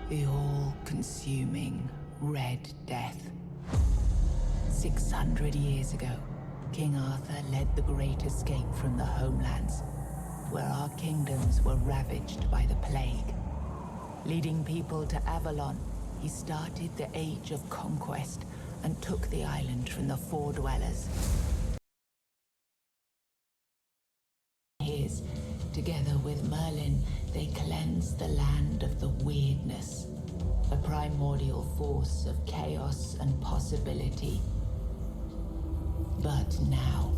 The all-consuming Red Death. 600 years ago, King Arthur led the Great Escape from the homelands, where our kingdoms were ravaged by the plague. Leading people to Avalon, he started the Age of Conquest and took the island from the Four Dwellers. His, together with Merlin, they cleansed the land of the weirdness, a primordial force of chaos and possibility. But now,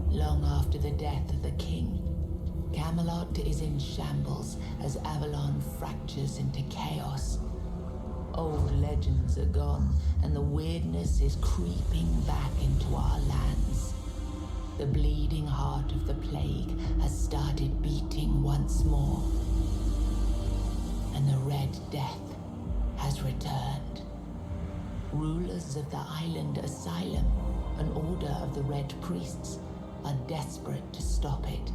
long after the death of the king, Camelot is in shambles as Avalon fractures into chaos. Old legends are gone, and the weirdness is creeping back into our lands. The bleeding heart of the plague has started beating once more, and the Red Death has returned. Rulers of the island asylum, an order of the Red Priests, are desperate to stop it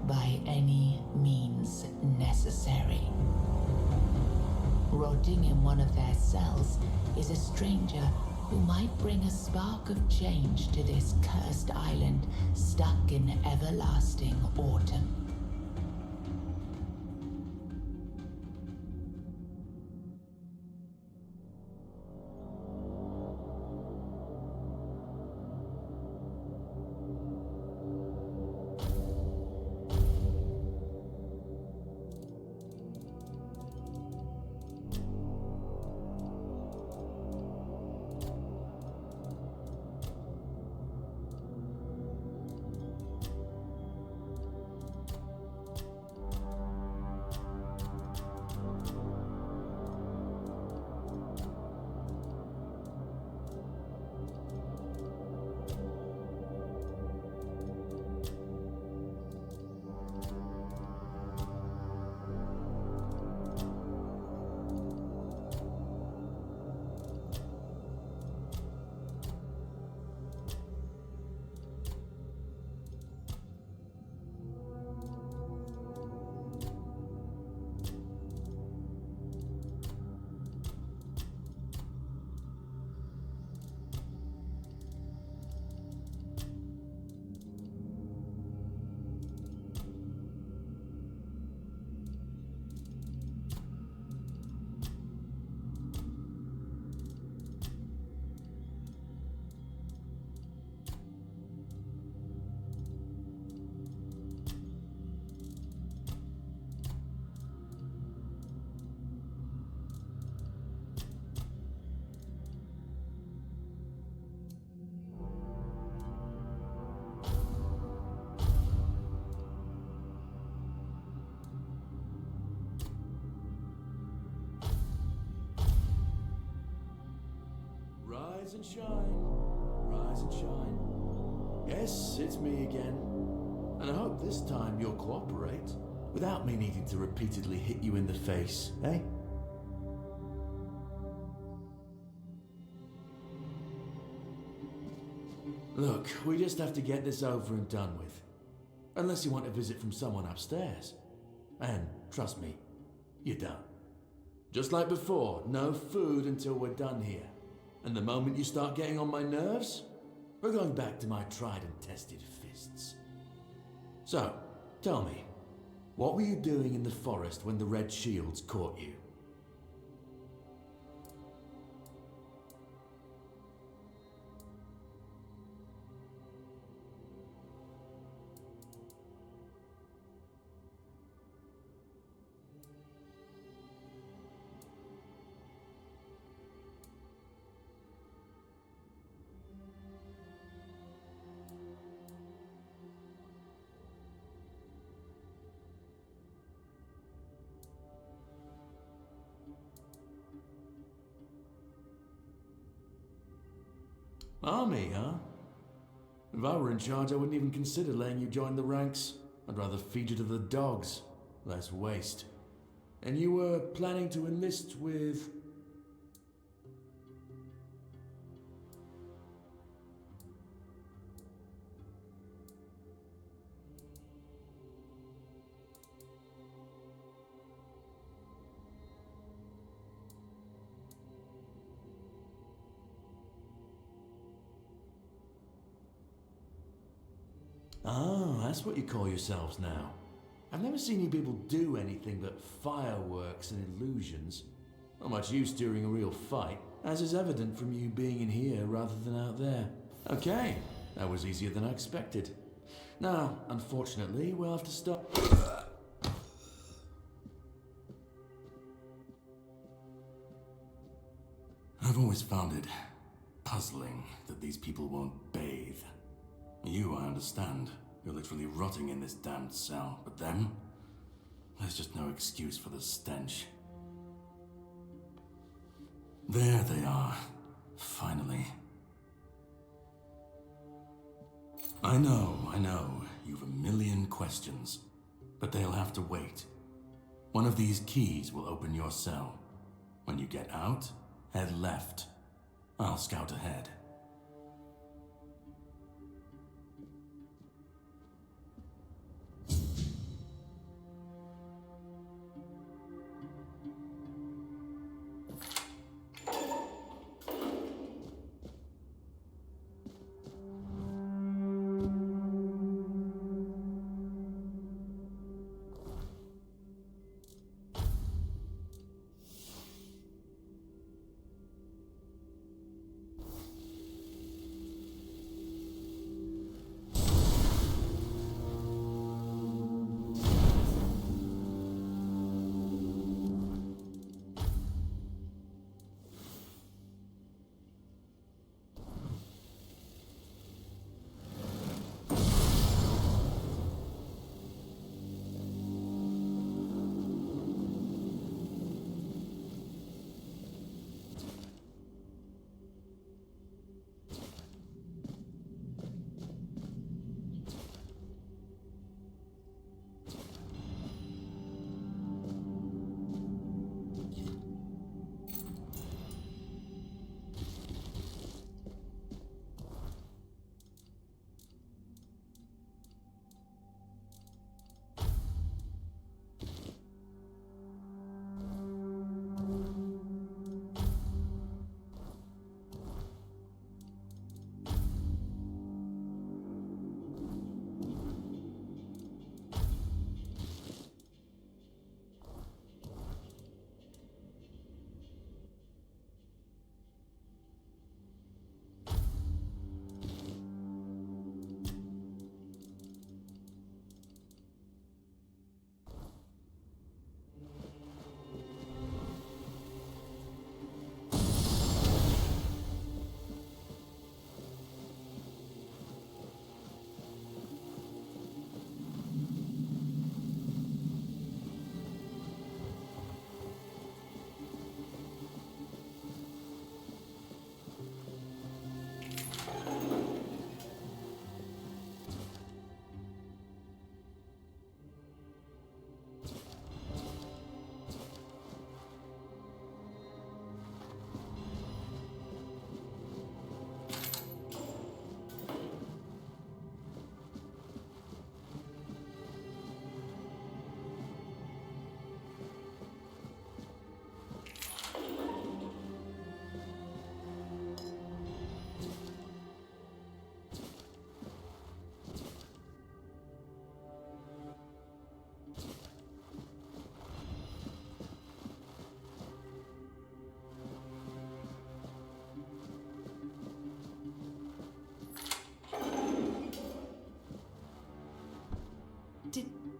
by any means necessary. Rotting in one of their cells is a stranger who might bring a spark of change to this cursed island stuck in everlasting autumn. Rise and shine, rise and shine. Yes, it's me again. And I hope this time you'll cooperate, without me needing to repeatedly hit you in the face, eh? Look, we just have to get this over and done with. Unless you want a visit from someone upstairs. And, trust me, you don't. Just like before, no food until we're done here. And the moment you start getting on my nerves, we're going back to my tried and tested fists. So, tell me, what were you doing in the forest when the Red Shields caught you? Army, huh? If I were in charge, I wouldn't even consider letting you join the ranks. I'd rather feed you to the dogs. Less waste. And you were planning to enlist with... Oh, that's what you call yourselves now. I've never seen you people do anything but fireworks and illusions. Not much use during a real fight, as is evident from you being in here rather than out there. Okay, that was easier than I expected. Now, unfortunately, we'll have to stop. I've always found it puzzling that these people won't bathe. You, I understand. You're literally rotting in this damned cell, but them? There's just no excuse for the stench. There they are, finally. I know, you've a million questions, but they'll have to wait. One of these keys will open your cell. When you get out, head left. I'll scout ahead.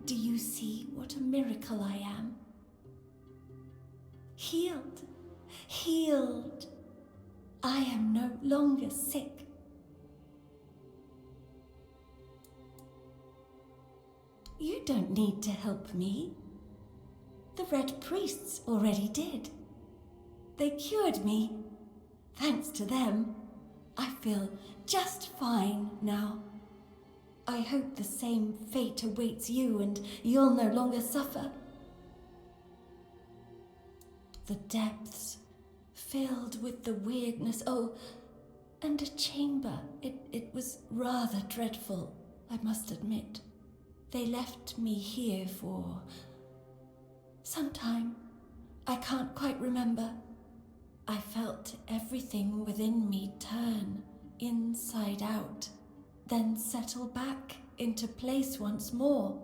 Do you see what a miracle I am? Healed. Healed. I am no longer sick. You don't need to help me. The Red Priests already did. They cured me. Thanks to them, I feel just fine now. I hope the same fate awaits you and you'll no longer suffer. The depths, filled with the weirdness. Oh, and a chamber. It was rather dreadful, I must admit. They left me here for some time. I can't quite remember. I felt everything within me turn inside out, then settle back into place once more.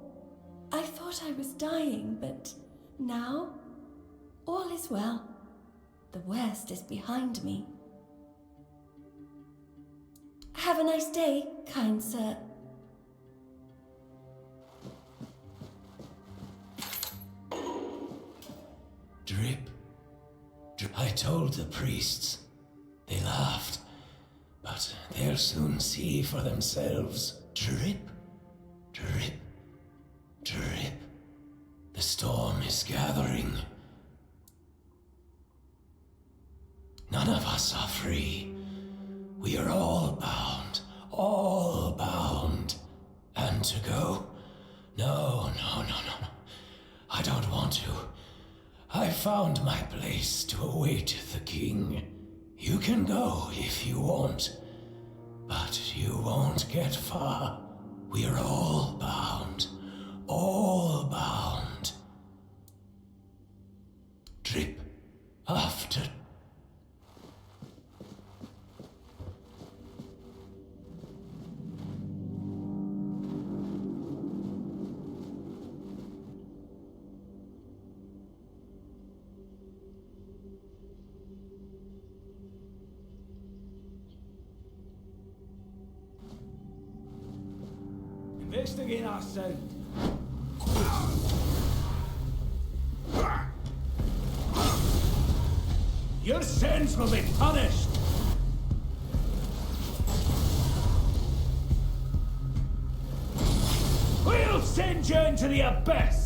I thought I was dying, but now all is well. The worst is behind me. Have a nice day, kind sir. Drip. I told the priests. They laughed. But they'll soon see for themselves. Drip. Drip. Drip. The storm is gathering. None of us are free. We are all bound. All bound. And to go? No. I don't want to. I found my place to await the king. You can go if you want, but you won't get far. We are all bound. All bound. Drip after investigate our sound. Your sins will be punished. We'll send you into the abyss.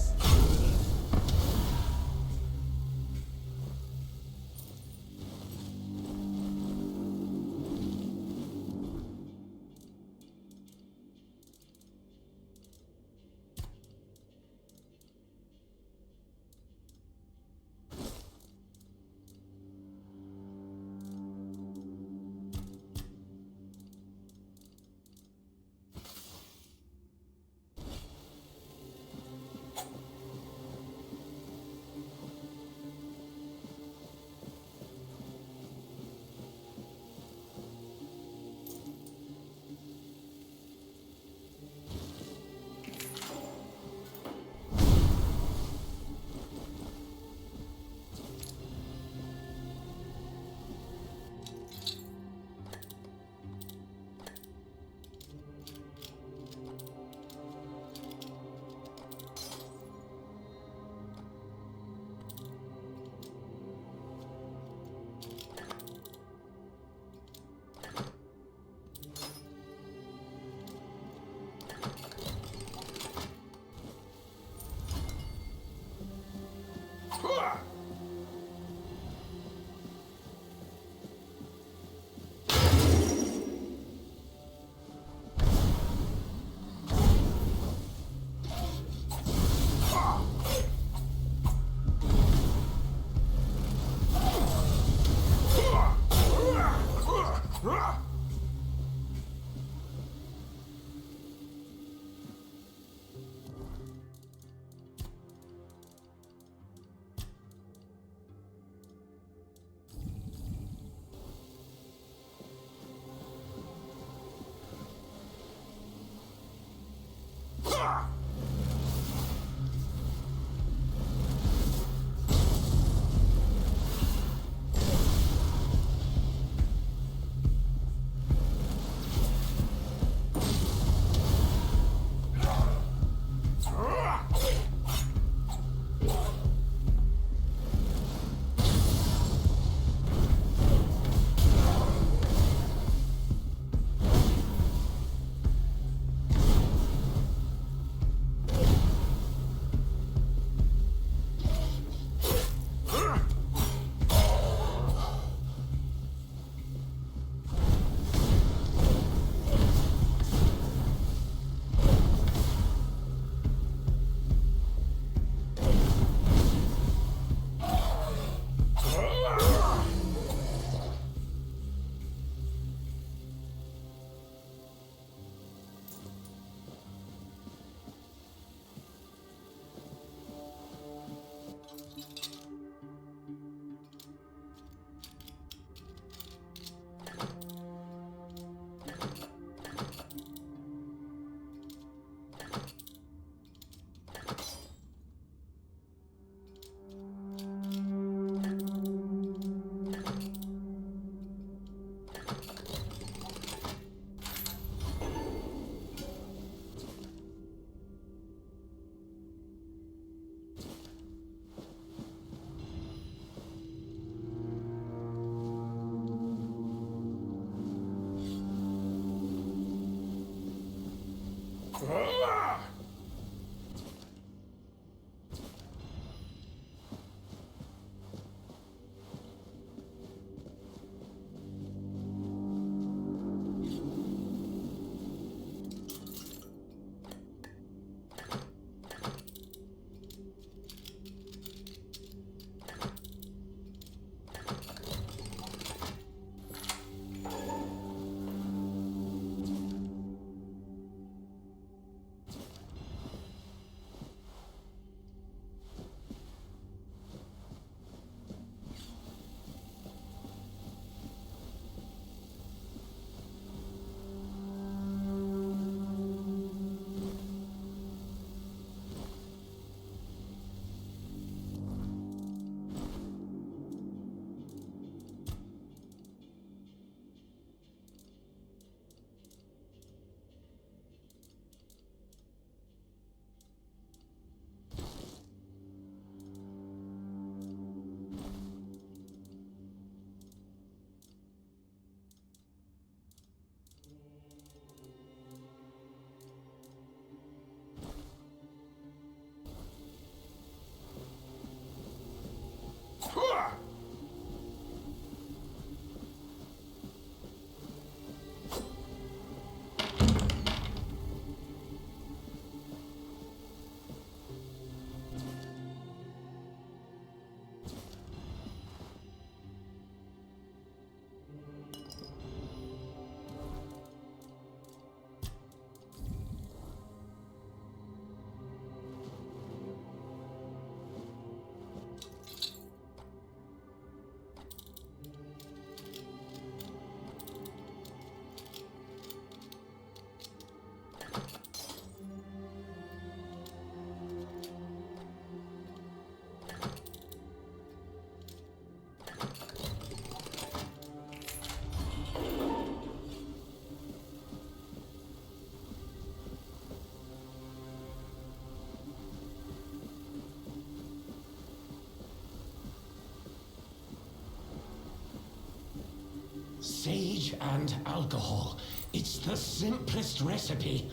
Sage and alcohol. It's the simplest recipe.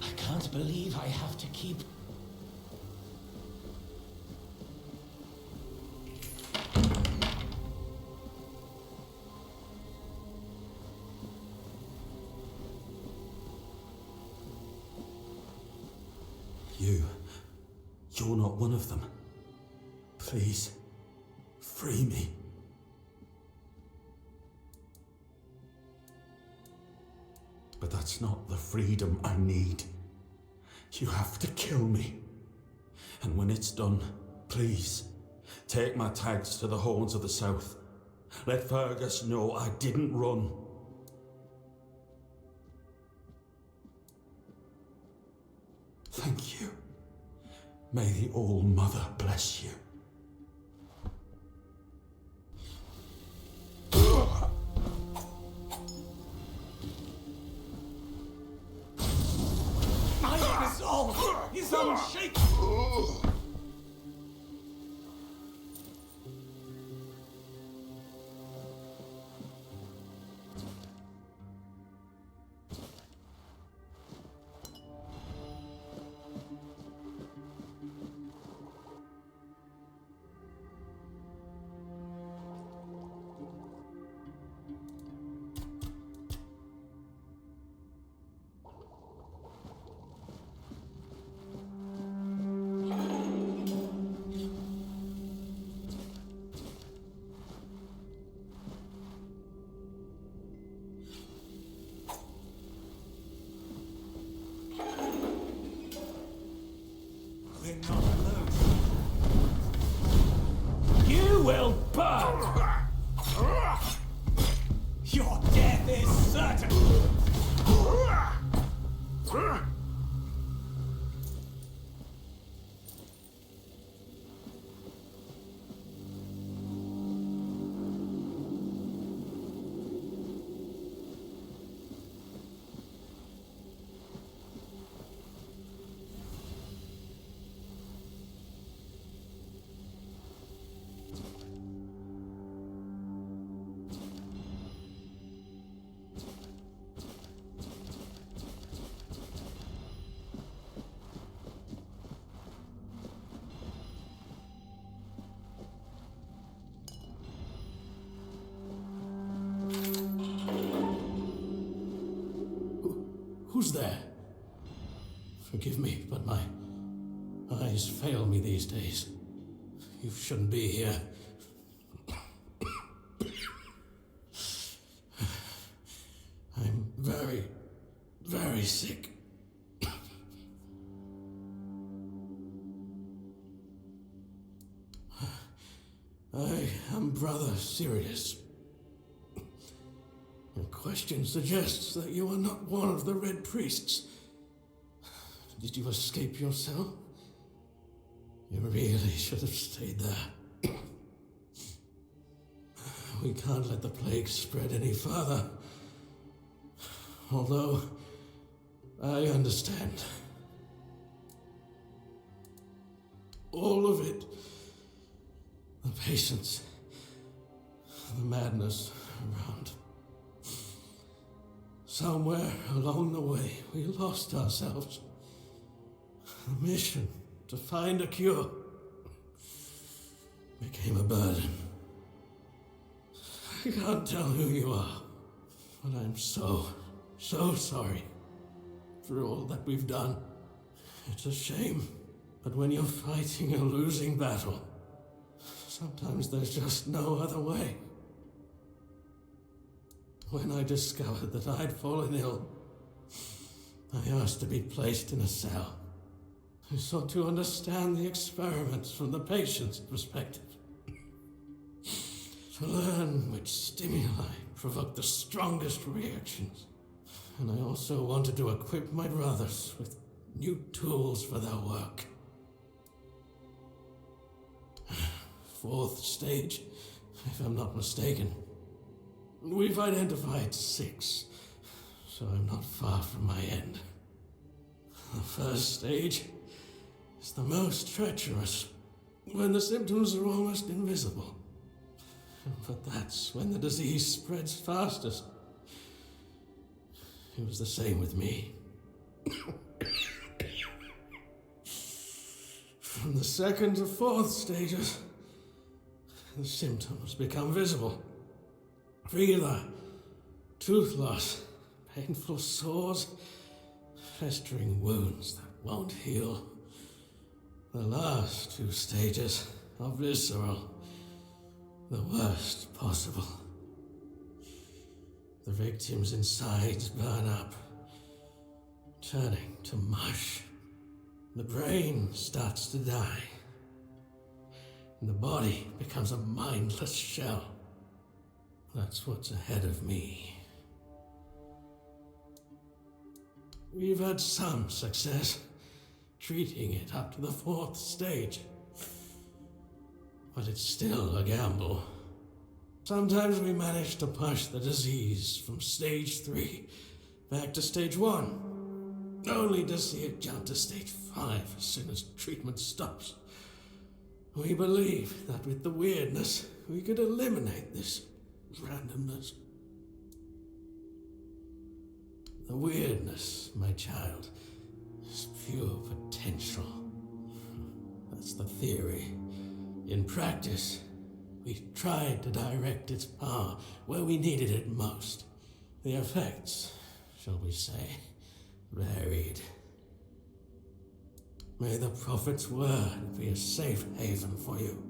I can't believe I have to keep... You're not one of them. Please, free me. But that's not the freedom I need. You have to kill me. And when it's done, please, take my tags to the Horns of the South. Let Fergus know I didn't run. Thank you. May the All-Mother bless you. My resolve is unshaken! You will burn! Your death is certain! Forgive me, but my eyes fail me these days. You shouldn't be here. I'm very, very sick. I am Brother Sirius. Your question suggests that you are not one of the Red Priests. Did you escape your cell? You really should have stayed there. We can't let the plague spread any further. Although, I understand. All of it. The patience, the madness around. Somewhere along the way, we lost ourselves. The mission to find a cure became a burden. I can't tell who you are, but I'm so sorry for all that we've done. It's a shame, but when you're fighting a losing battle, sometimes there's just no other way. When I discovered that I'd fallen ill, I asked to be placed in a cell. I sought to understand the experiments from the patient's perspective. To learn which stimuli provoke the strongest reactions. And I also wanted to equip my brothers with new tools for their work. 4th stage, if I'm not mistaken. We've identified 6, so I'm not far from my end. The 1st stage is the most treacherous, when the symptoms are almost invisible. But that's when the disease spreads fastest. It was the same with me. From the 2nd to 4th stages, the symptoms become visible. Fever, tooth loss, painful sores, festering wounds that won't heal. The last 2 stages are visceral, the worst possible. The victim's insides burn up, turning to mush. The brain starts to die, and the body becomes a mindless shell. That's what's ahead of me. We've had some success treating it up to the 4th stage, but it's still a gamble. Sometimes we manage to push the disease from stage 3 back to stage 1, only to see it jump to stage 5 as soon as treatment stops. We believe that with the weirdness, we could eliminate this randomness. The weirdness, my child, is pure potential. That's the theory. In practice, we tried to direct its power where we needed it most. The effects, shall we say, varied. May the Prophet's word be a safe haven for you.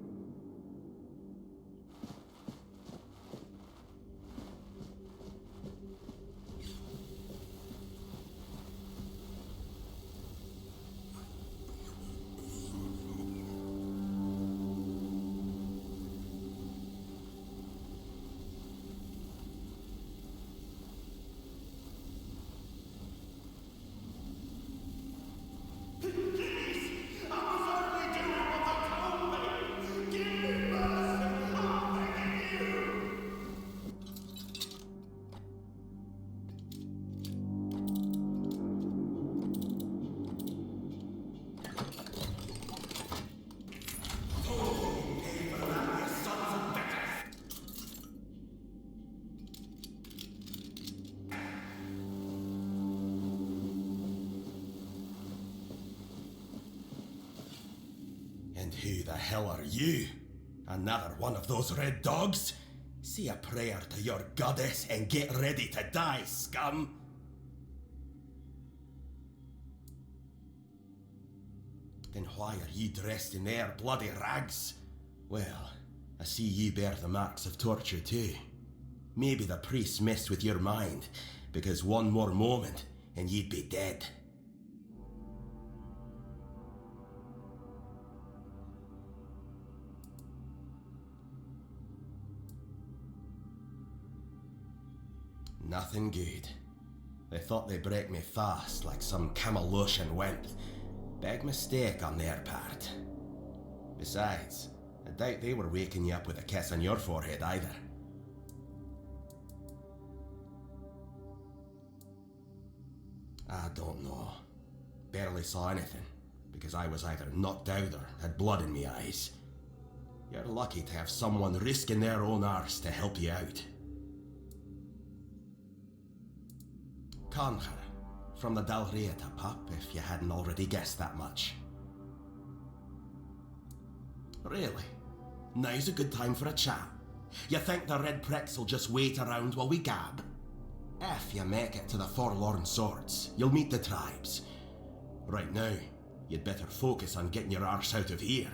And who the hell are you? Another one of those red dogs? Say a prayer to your goddess and get ready to die, scum! Then why are ye dressed in their bloody rags? Well, I see ye bear the marks of torture too. Maybe the priests messed with your mind, because one more moment and ye'd be dead. Nothing good. They thought they'd break me fast, like some Camelotian wimp. Big mistake on their part. Besides, I doubt they were waking you up with a kiss on your forehead either. I don't know. Barely saw anything, because I was either knocked out or had blood in me eyes. You're lucky to have someone risking their own arse to help you out. Conher, from the Dalrieta pup, if you hadn't already guessed that much. Really? Now's a good time for a chat. You think the red pricks will just wait around while we gab? If you make it to the Forlorn Swords, you'll meet the tribes. Right now, you'd better focus on getting your arse out of here.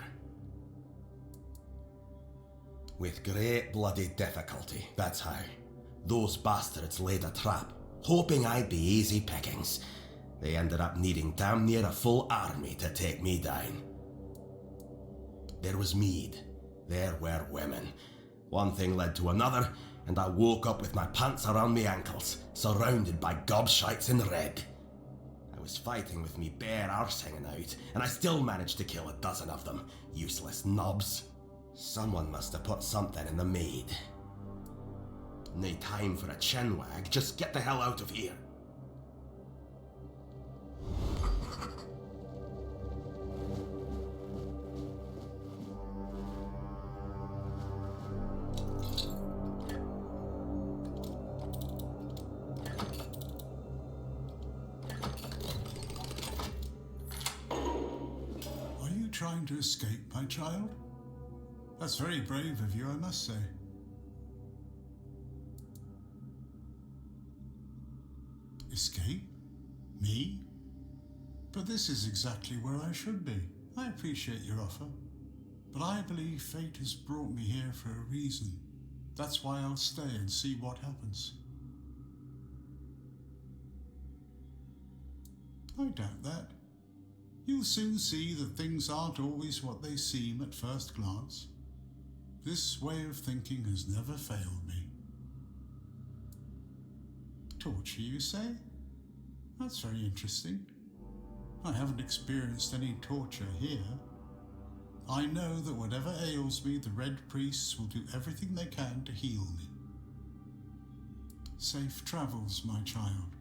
With great bloody difficulty, that's how. Those bastards laid a trap, hoping I'd be easy pickings. They ended up needing damn near a full army to take me down. There was mead. There were women. One thing led to another, and I woke up with my pants around my ankles, surrounded by gobshites in red. I was fighting with me bare arse hanging out, and I still managed to kill a dozen of them. Useless knobs. Someone must have put something in the maid. No time for a chinwag, just get the hell out of here. Are you trying to escape, my child? That's very brave of you, I must say. Escape? Me? But this is exactly where I should be. I appreciate your offer. But I believe fate has brought me here for a reason. That's why I'll stay and see what happens. I doubt that. You'll soon see that things aren't always what they seem at first glance. This way of thinking has never failed me. Torture, you say? That's very interesting. I haven't experienced any torture here. I know that whatever ails me, the Red Priests will do everything they can to heal me. Safe travels, my child.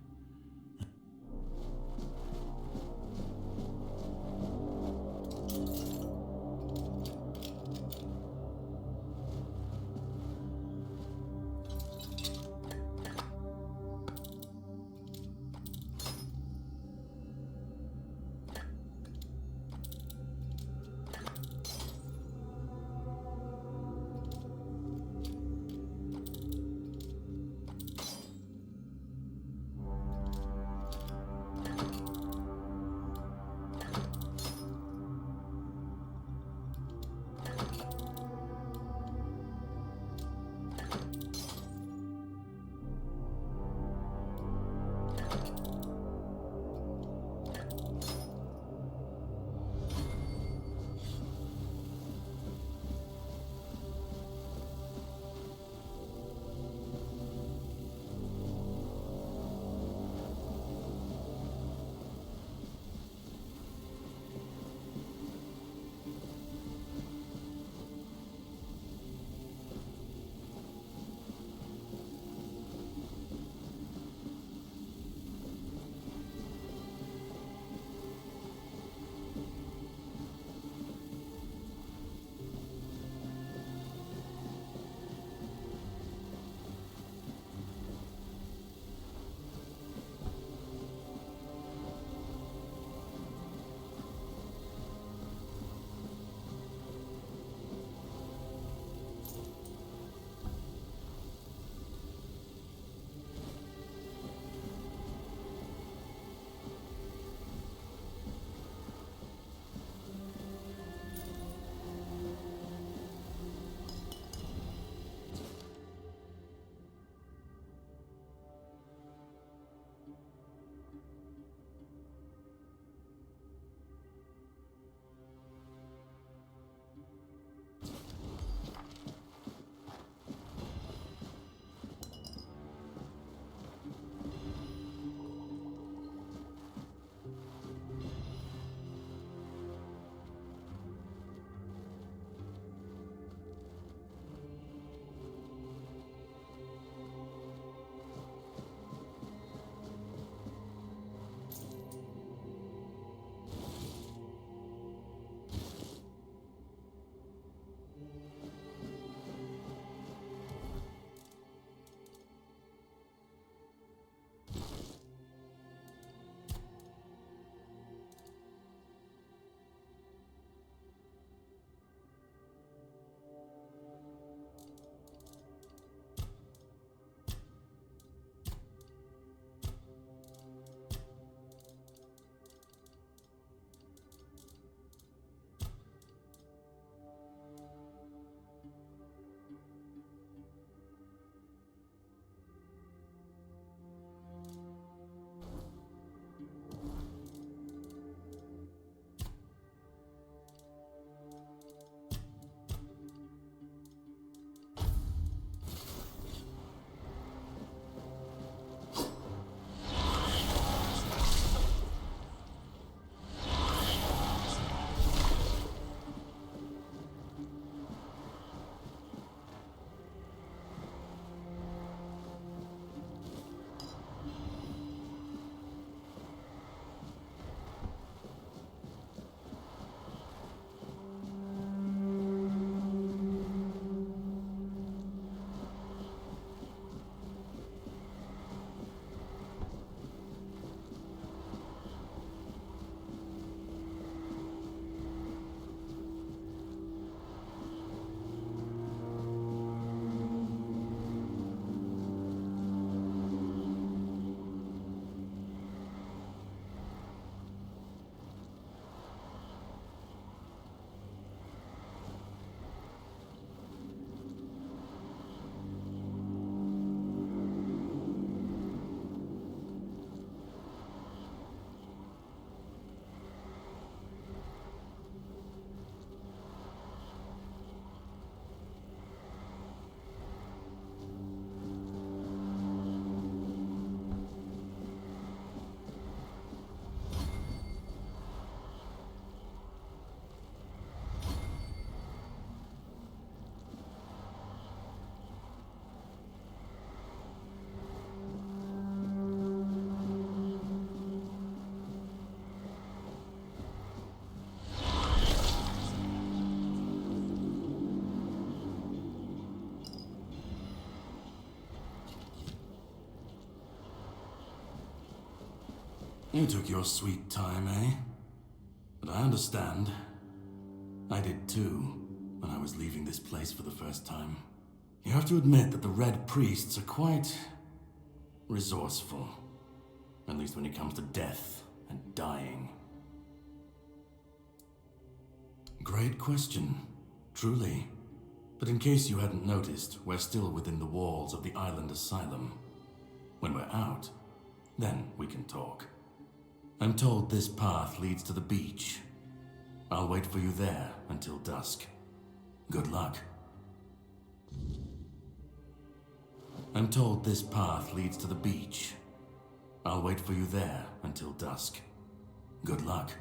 You took your sweet time, eh? But I understand. I did too, when I was leaving this place for the first time. You have to admit that the Red Priests are quite resourceful. At least when it comes to death and dying. Great question, truly. But in case you hadn't noticed, we're still within the walls of the island asylum. When we're out, then we can talk. I'm told this path leads to the beach. I'll wait for you there until dusk. Good luck. I'm told this path leads to the beach. I'll wait for you there until dusk. Good luck.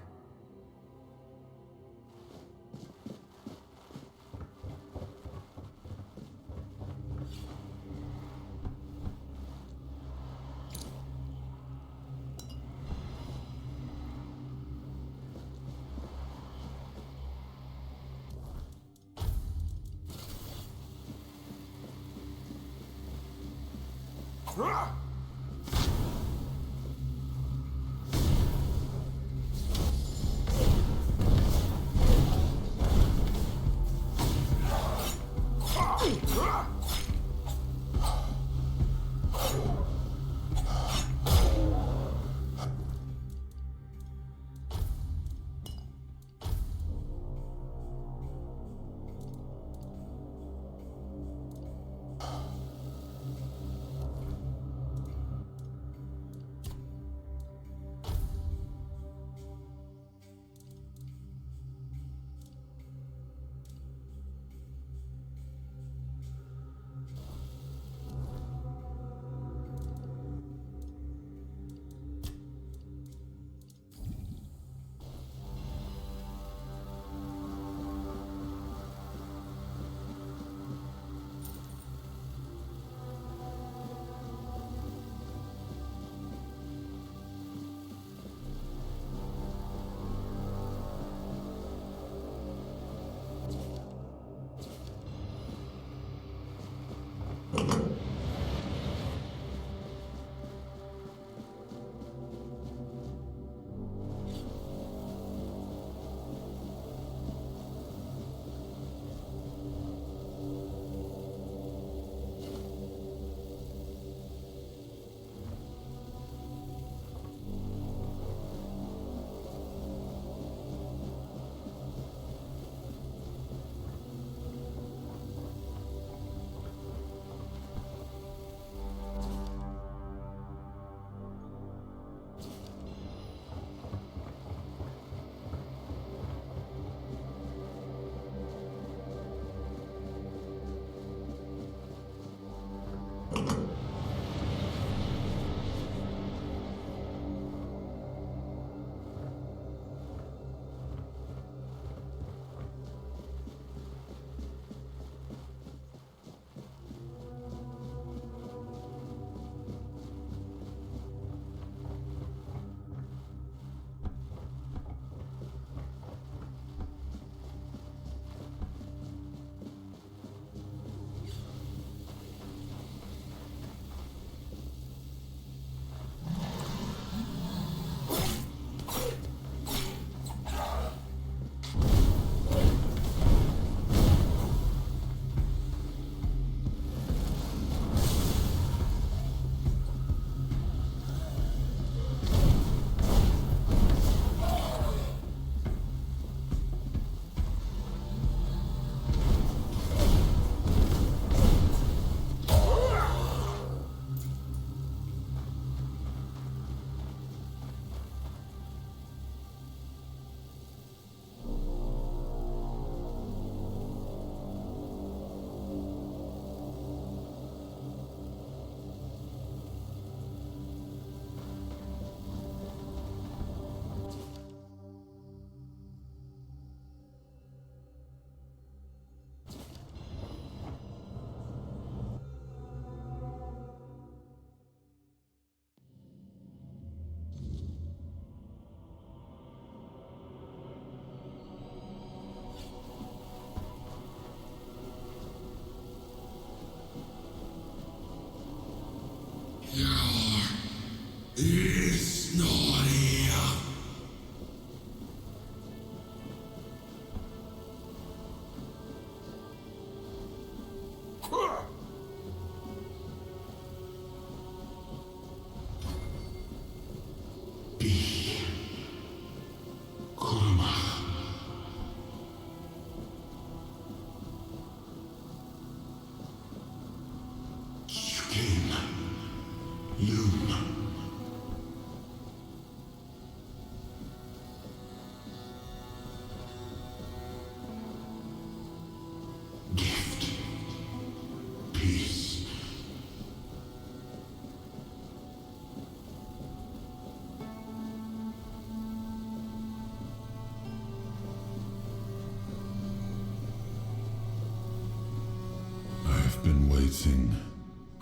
been waiting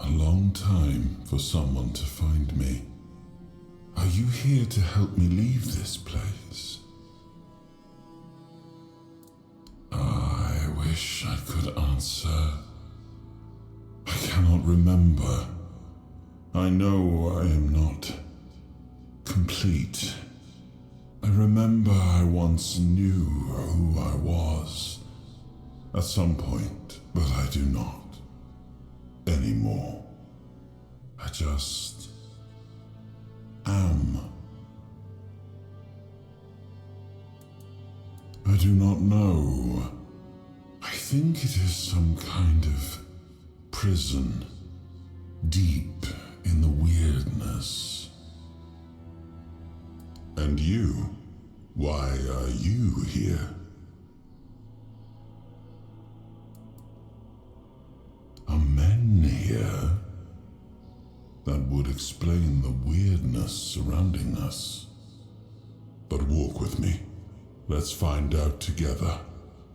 a long time for someone to find me. Are you here to help me leave this place? I wish I could answer. I cannot remember. I know I am not complete. I remember I once knew who I was at some point, but I do not anymore. I just am. I do not know. I think it is some kind of prison, deep in the weirdness. And you? Why are you here? Are men here? That would explain the weirdness surrounding us. But walk with me. Let's find out together,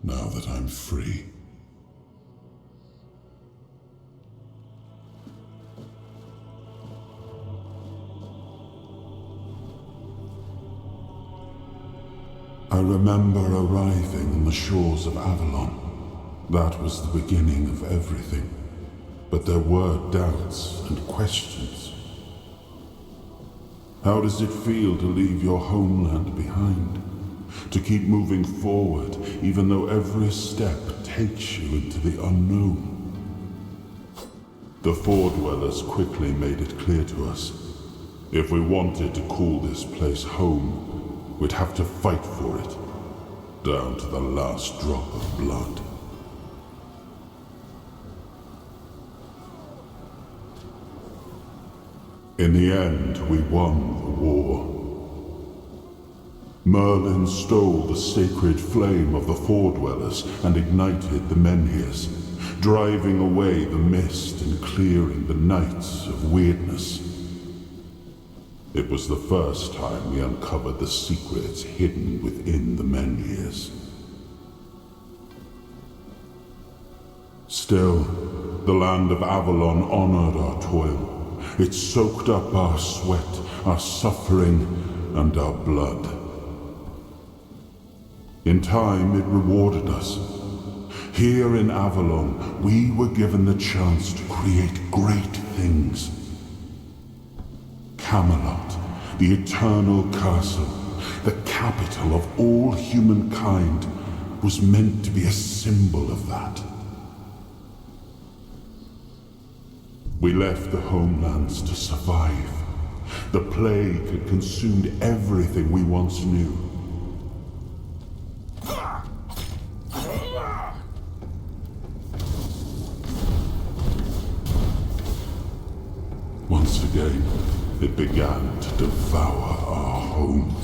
now that I'm free. I remember arriving on the shores of Avalon. That was the beginning of everything. But there were doubts and questions. How does it feel to leave your homeland behind? To keep moving forward, even though every step takes you into the unknown? The Four-Dwellers quickly made it clear to us. If we wanted to call this place home, we'd have to fight for it, down to the last drop of blood. In the end, we won the war. Merlin stole the sacred flame of the Four-Dwellers and ignited the Menhirs, driving away the mist and clearing the nights of weirdness. It was the first time we uncovered the secrets hidden within the Menhirs. Still, the land of Avalon honored our toil. It soaked up our sweat, our suffering, and our blood. In time, it rewarded us. Here in Avalon, we were given the chance to create great things. Camelot, the eternal castle, the capital of all humankind, was meant to be a symbol of that. We left the homelands to survive. The plague had consumed everything we once knew. Once again, it began to devour our home.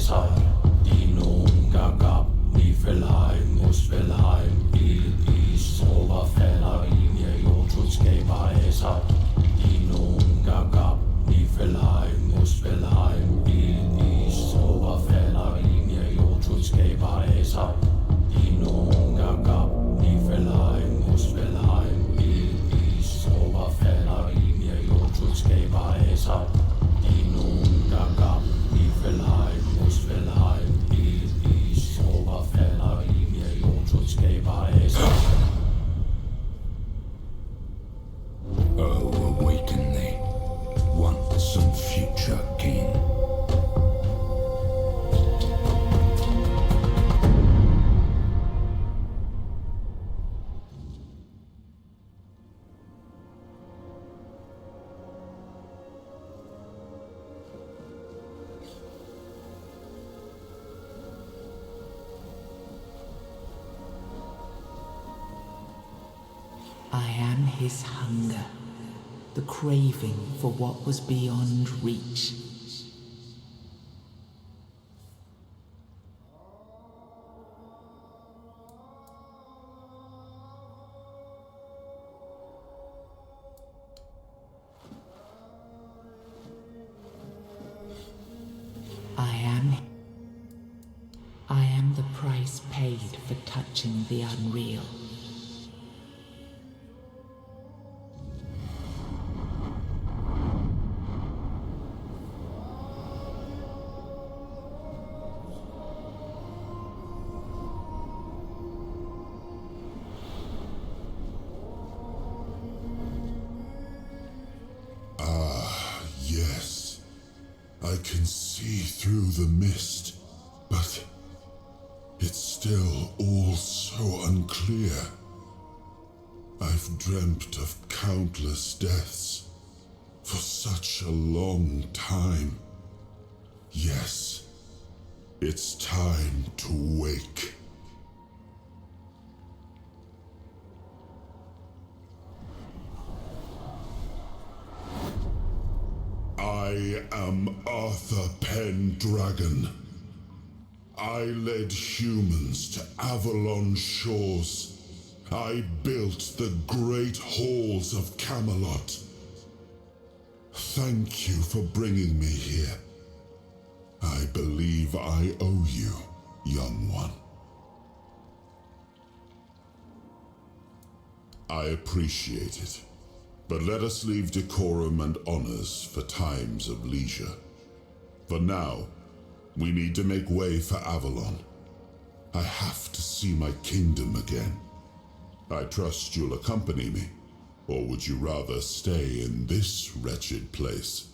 Esai, Dinum Gagab, Nifelheim, Musfelheim, Is, Oberfeller, Linie, Jotuskeba Esai, Dinum Gagab, Nifelheim, Musfelheim, Is, Oberfeller, Linie, Jotuskeba Esai, Dinum Gagab, Nifelheim, Musfelheim, Is, Oberfeller, Linie, Jotuskeba Esai, Dinum Gagab, Nifelheim, Musfelheim, Is, Oberfeller, Linie, Jotuskeba Esai. Oh, awaken thee, once and future king. I am his hunger, the craving for what was beyond reach. I am the price paid for touching the unreal. Yes, I can see through the mist, but it's still all so unclear. I've dreamt of countless deaths for such a long time. Yes, it's time to wake. I am Arthur Pendragon. I led humans to Avalon shores. I built the great halls of Camelot. Thank you for bringing me here. I believe I owe you, young one. I appreciate it. But let us leave decorum and honors for times of leisure. For now, we need to make way for Avalon. I have to see my kingdom again. I trust you'll accompany me, or would you rather stay in this wretched place?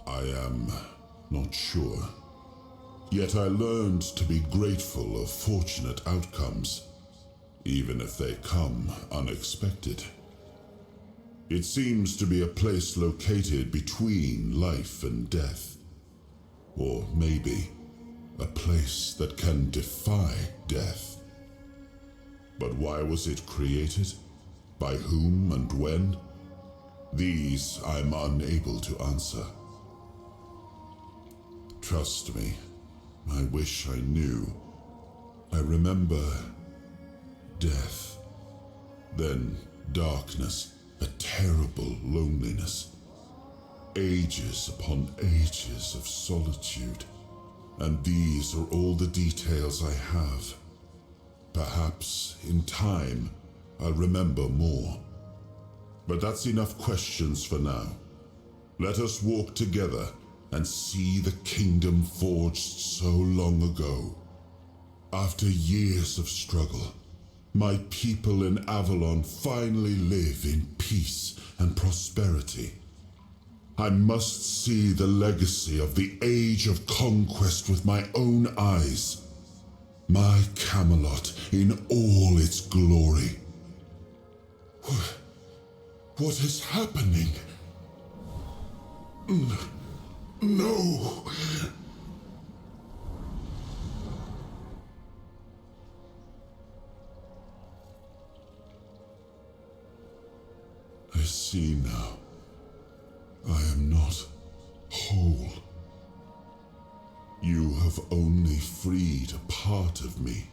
I am not sure. Yet I learned to be grateful of fortunate outcomes, even if they come unexpected. It seems to be a place located between life and death. Or maybe a place that can defy death. But why was it created? By whom and when? These I'm unable to answer. Trust me, I wish I knew. I remember death, then darkness, a terrible loneliness, ages upon ages of solitude, and these are all the details I have. Perhaps in time I'll remember more. But that's enough questions for now. Let us walk together and see the kingdom forged so long ago. After years of struggle, my people in Avalon finally live in peace and prosperity. I must see the legacy of the Age of Conquest with my own eyes. My Camelot in all its glory. What is happening? No! I see now. I am not whole. You have only freed a part of me.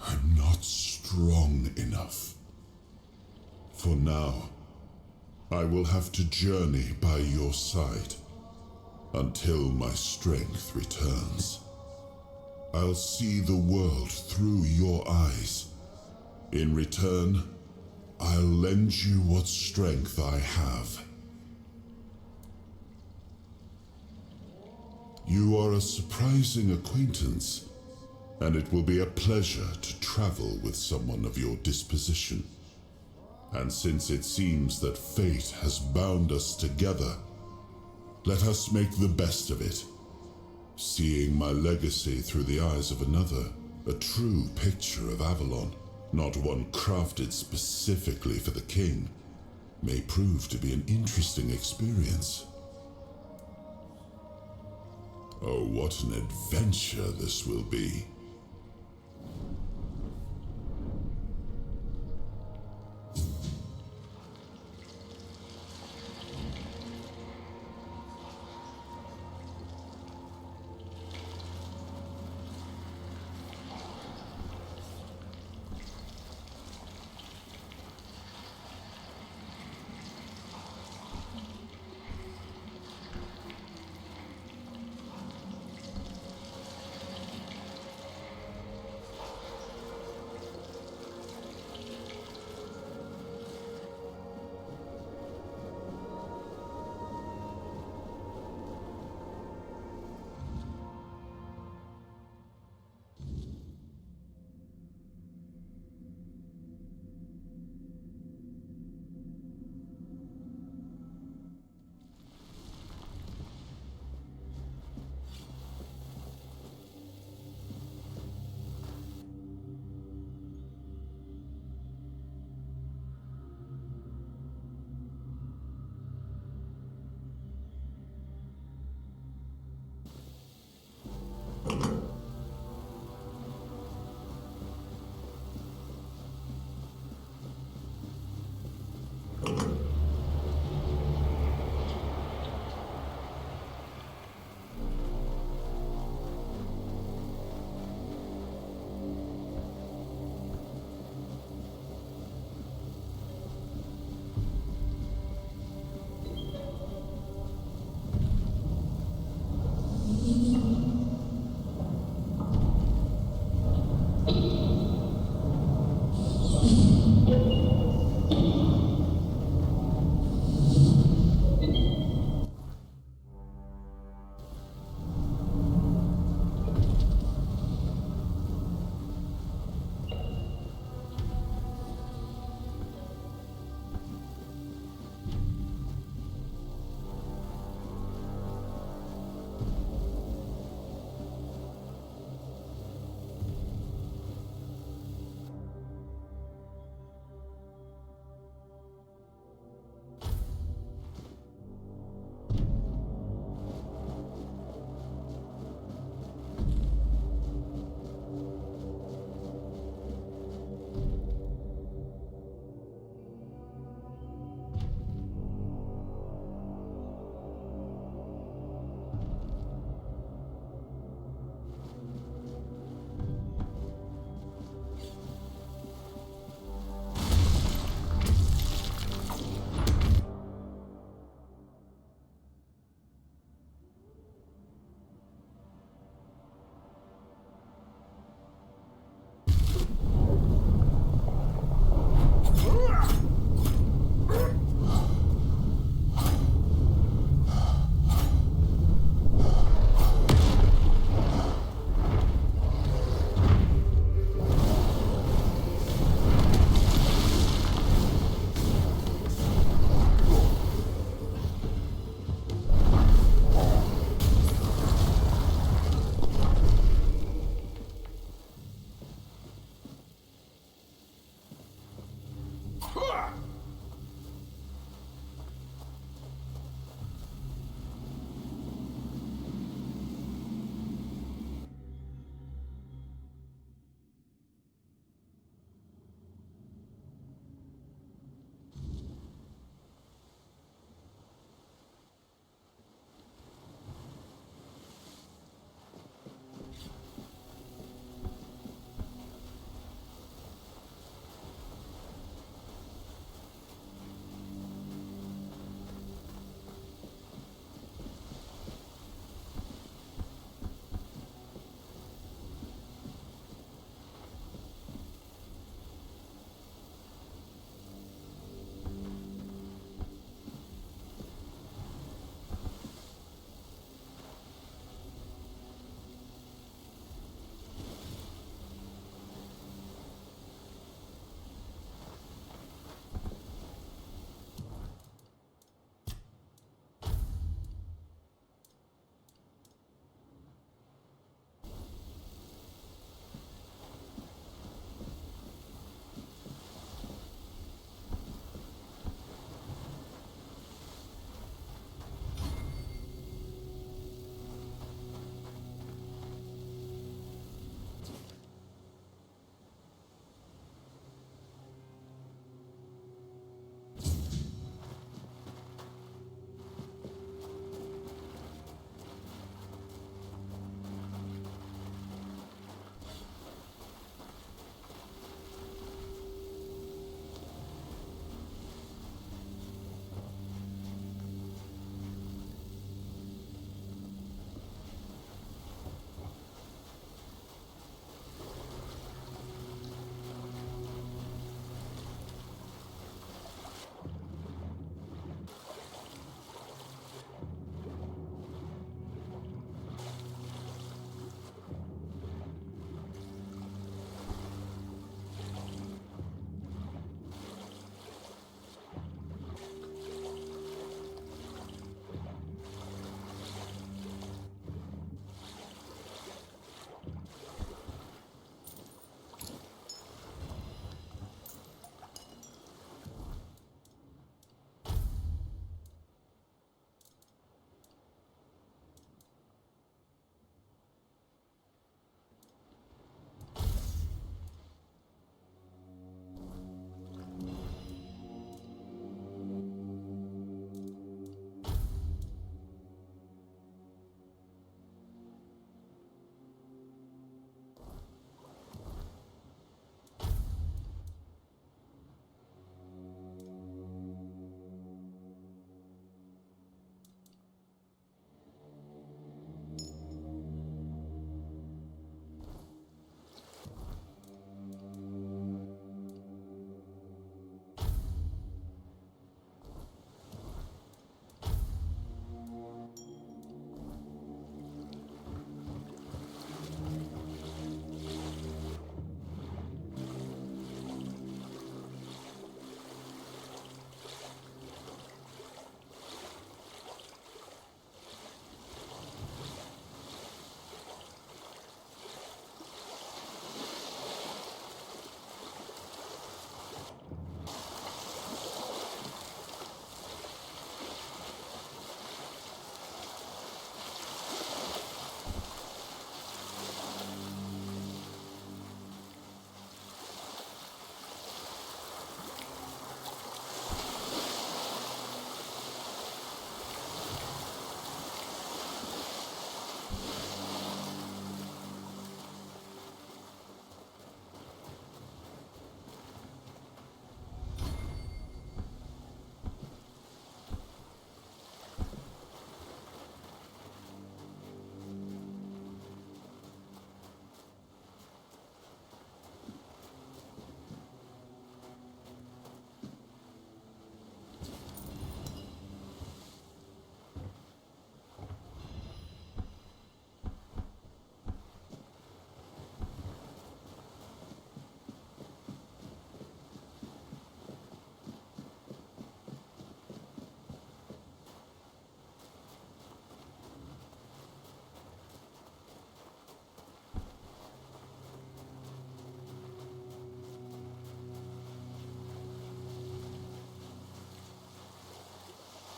I'm not strong enough. For now, I will have to journey by your side until my strength returns. I'll see the world through your eyes. In return, I'll lend you what strength I have. You are a surprising acquaintance, and it will be a pleasure to travel with someone of your disposition. And since it seems that fate has bound us together, let us make the best of it. Seeing my legacy through the eyes of another, a true picture of Avalon, not one crafted specifically for the king, may prove to be an interesting experience. Oh, what an adventure this will be.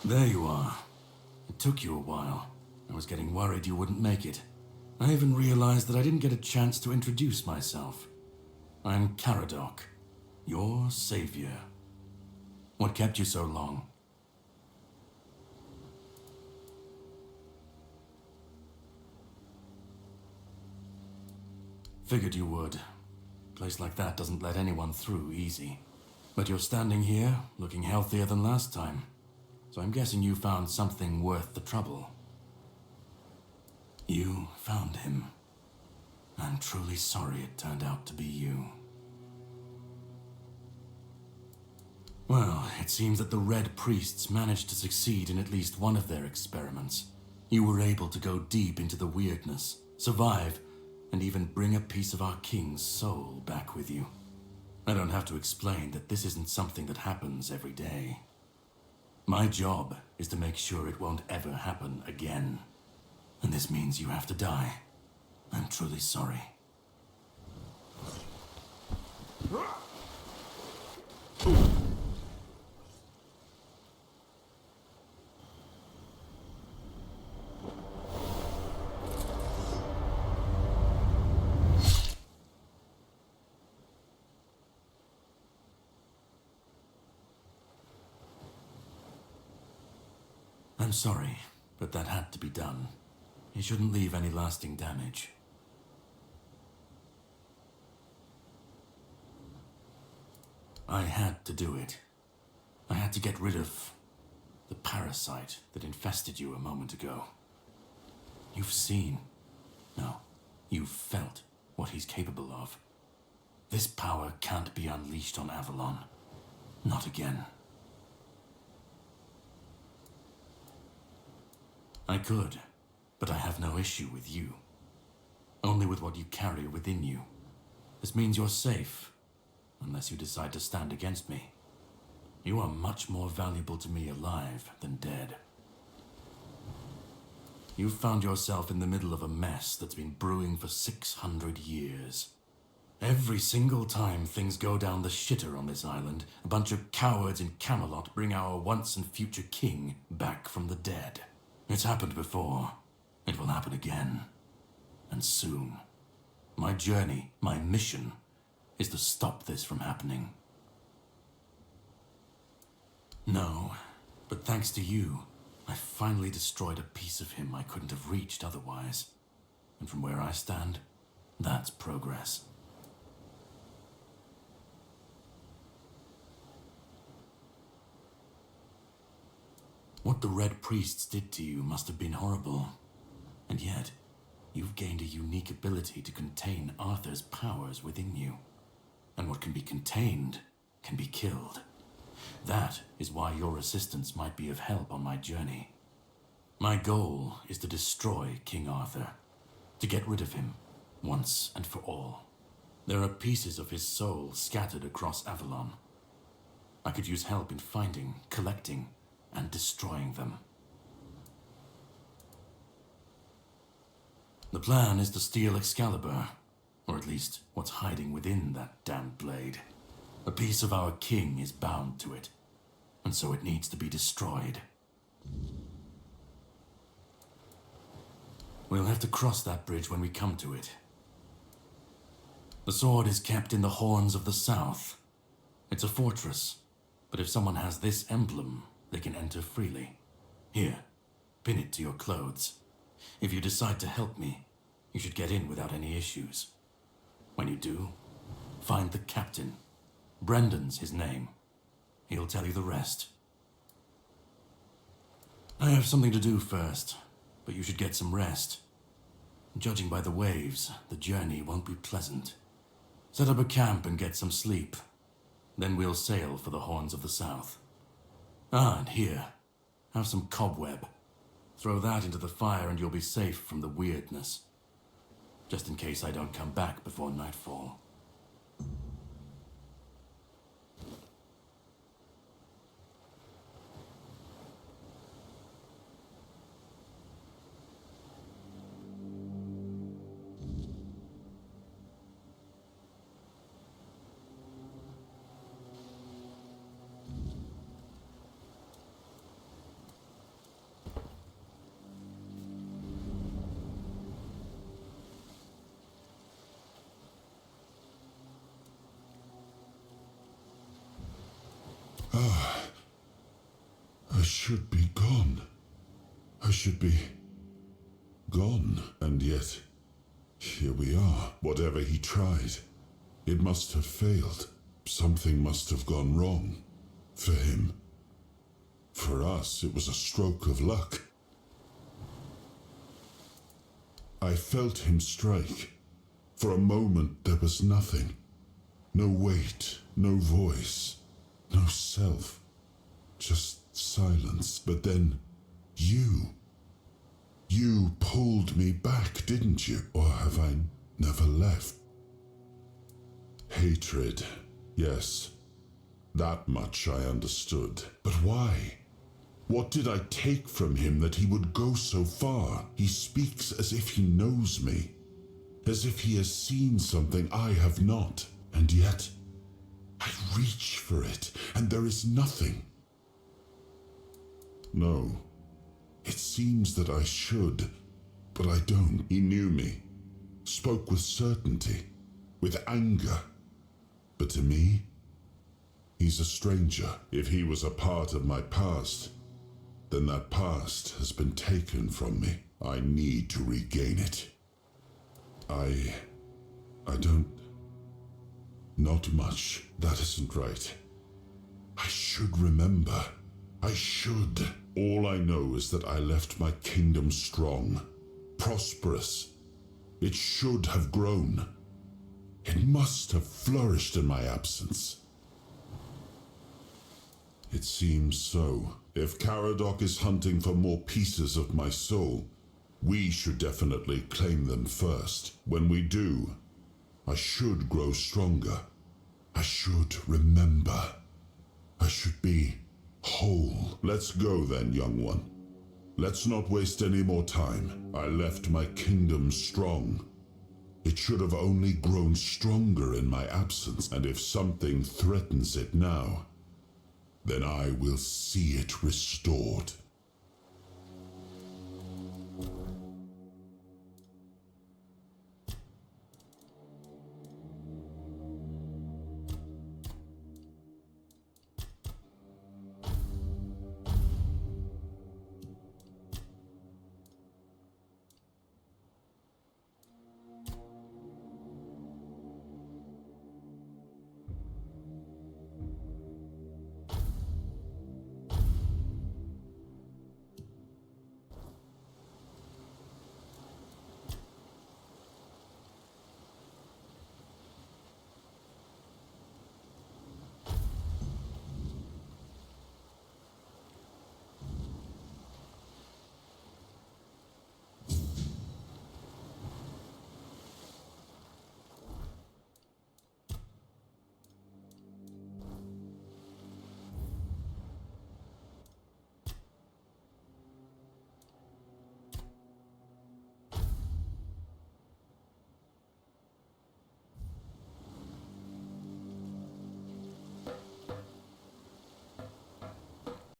There you are. It took you a while. I was getting worried you wouldn't make it. I even realized that I didn't get a chance to introduce myself. I'm Caradoc, your savior. What kept you so long? Figured you would. A place like that doesn't let anyone through easy. But you're standing here, looking healthier than last time. So I'm guessing you found something worth the trouble. You found him. I'm truly sorry it turned out to be you. Well, it seems that the Red Priests managed to succeed in at least one of their experiments. You were able to go deep into the weirdness, survive, and even bring a piece of our king's soul back with you. I don't have to explain that this isn't something that happens every day. My job is to make sure it won't ever happen again. And this means you have to die. I'm truly sorry. I'm sorry, but that had to be done. It shouldn't leave any lasting damage. I had to do it. I had to get rid of the parasite that infested you a moment ago. You've seen, no, you've felt what he's capable of. This power can't be unleashed on Avalon. Not again. I could, but I have no issue with you. Only with what you carry within you. This means you're safe, unless you decide to stand against me. You are much more valuable to me alive than dead. You've found yourself in the middle of a mess that's been brewing for 600 years. Every single time things go down the shitter on this island, a bunch of cowards in Camelot bring our once and future king back from the dead. It's happened before. It will happen again. And soon. My journey, my mission, is to stop this from happening. No, but thanks to you, I finally destroyed a piece of him I couldn't have reached otherwise. And from where I stand, that's progress. What the Red Priests did to you must have been horrible. And yet, you've gained a unique ability to contain Arthur's powers within you. And what can be contained can be killed. That is why your assistance might be of help on my journey. My goal is to destroy King Arthur, to get rid of him, once and for all. There are pieces of his soul scattered across Avalon. I could use help in finding, collecting, and destroying them. The plan is to steal Excalibur, or at least what's hiding within that damned blade. A piece of our king is bound to it, and so it needs to be destroyed. We'll have to cross that bridge when we come to it. The sword is kept in the Horns of the South. It's a fortress, but if someone has this emblem, they can enter freely. Here, pin it to your clothes. If you decide to help me, you should get in without any issues. When you do, find the captain. Brendan's his name. He'll tell you the rest. I have something to do first, but you should get some rest. Judging by the waves, the journey won't be pleasant. Set up a camp and get some sleep. Then we'll sail for the Horns of the South. Ah, and here, have some cobweb. Throw that into the fire and you'll be safe from the weirdness. Just in case I don't come back before nightfall. I should be gone. I should be gone, and yet here we are. Whatever he tried, it must have failed. Something must have gone wrong. For him. For us, it was a stroke of luck. I felt him strike. For a moment, there was nothing. No weight, no voice, no self. Just silence. But then, you pulled me back, didn't you? Or have I never left? Hatred, yes. That much I understood. But why? What did I take from him that he would go so far? He speaks as if he knows me, as if he has seen something I have not. And yet, I reach for it, and there is nothing. No, it seems that I should, but I don't. He knew me, spoke with certainty, with anger. But to me, he's a stranger. If he was a part of my past, then that past has been taken from me. I need to regain it. I don't... Not much. That isn't right. I should remember. I should. All I know is that I left my kingdom strong, prosperous. It should have grown. It must have flourished in my absence. It seems so. If Caradoc is hunting for more pieces of my soul, we should definitely claim them first. When we do, I should grow stronger. I should remember. I should be whole. Let's go then, young one. Let's not waste any more time. I left my kingdom strong. It should have only grown stronger in my absence, and if something threatens it now, then I will see it restored.